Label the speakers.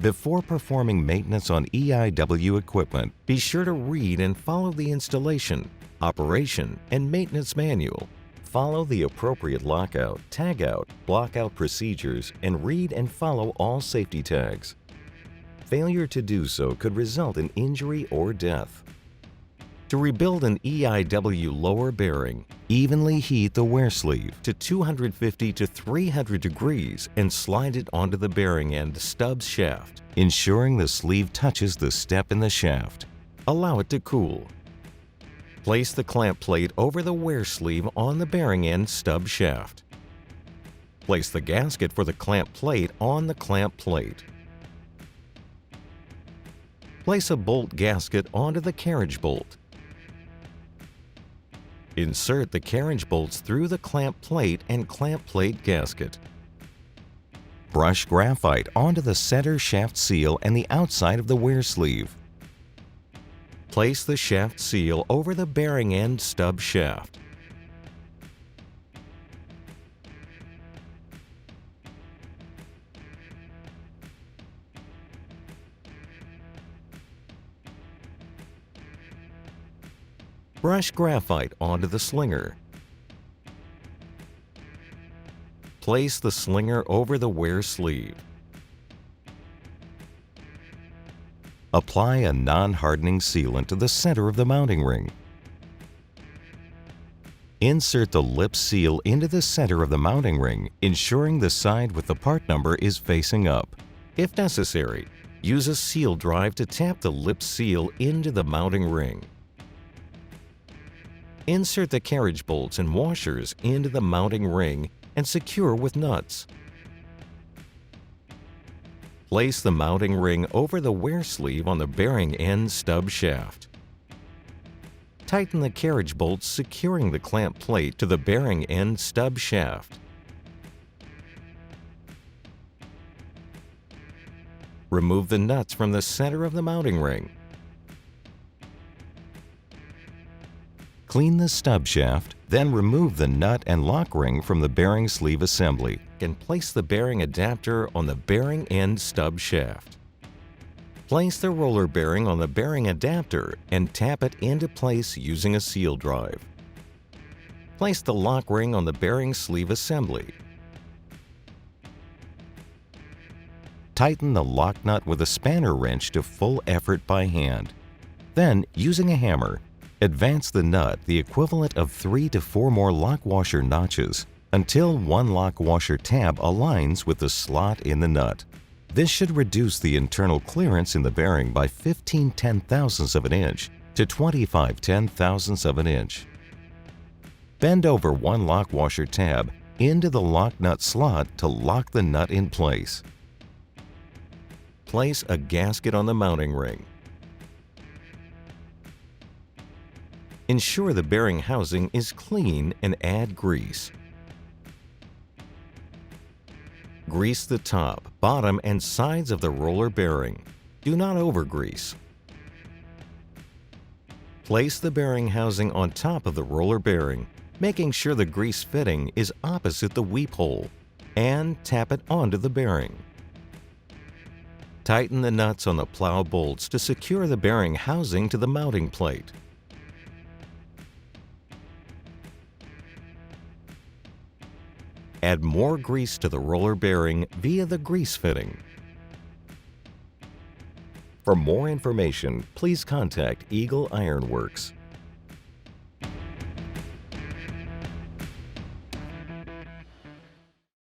Speaker 1: Before performing maintenance on EIW equipment, be sure to read and follow the installation, operation, and maintenance manual. Follow the appropriate lockout, tagout, blockout procedures, and read and follow all safety tags. Failure to do so could result in injury or death. To rebuild an EIW lower bearing, evenly heat the wear sleeve to 250 to 300 degrees and slide it onto the bearing end stubs shaft, ensuring the sleeve touches the step in the shaft. Allow it to cool. Place the clamp plate over the wear sleeve on the bearing end stub shaft. Place the gasket for the clamp plate on the clamp plate. Place a bolt gasket onto the carriage bolt. Insert the carriage bolts through the clamp plate and clamp plate gasket. Brush graphite onto the center shaft seal and the outside of the wear sleeve. Place the shaft seal over the bearing end stub shaft. Brush graphite onto the slinger. Place the slinger over the wear sleeve. Apply a non-hardening sealant to the center of the mounting ring. Insert the lip seal into the center of the mounting ring, ensuring the side with the part number is facing up. If necessary, use a seal drive to tap the lip seal into the mounting ring. Insert the carriage bolts and washers into the mounting ring and secure with nuts. Place the mounting ring over the wear sleeve on the bearing end stub shaft. Tighten the carriage bolts securing the clamp plate to the bearing end stub shaft. Remove the nuts from the center of the mounting ring. Clean the stub shaft, then remove the nut and lock ring from the bearing sleeve assembly and place the bearing adapter on the bearing end stub shaft. Place the roller bearing on the bearing adapter and tap it into place using a seal drive. Place the lock ring on the bearing sleeve assembly. Tighten the lock nut with a spanner wrench to full effort by hand. Then, using a hammer, advance the nut the equivalent of 3 to 4 more lock washer notches until one lock washer tab aligns with the slot in the nut. This should reduce the internal clearance in the bearing by 15 10/1000ths of an inch to 25 10/1000ths of an inch. Bend over one lock washer tab into the lock nut slot to lock the nut in place. Place a gasket on the mounting ring. Ensure the bearing housing is clean and add grease. Grease the top, bottom, and sides of the roller bearing. Do not overgrease. Place the bearing housing on top of the roller bearing, making sure the grease fitting is opposite the weep hole, and tap it onto the bearing. Tighten the nuts on the plow bolts to secure the bearing housing to the mounting plate. Add more grease to the roller bearing via the grease fitting. For more information, please contact Eagle Iron Works.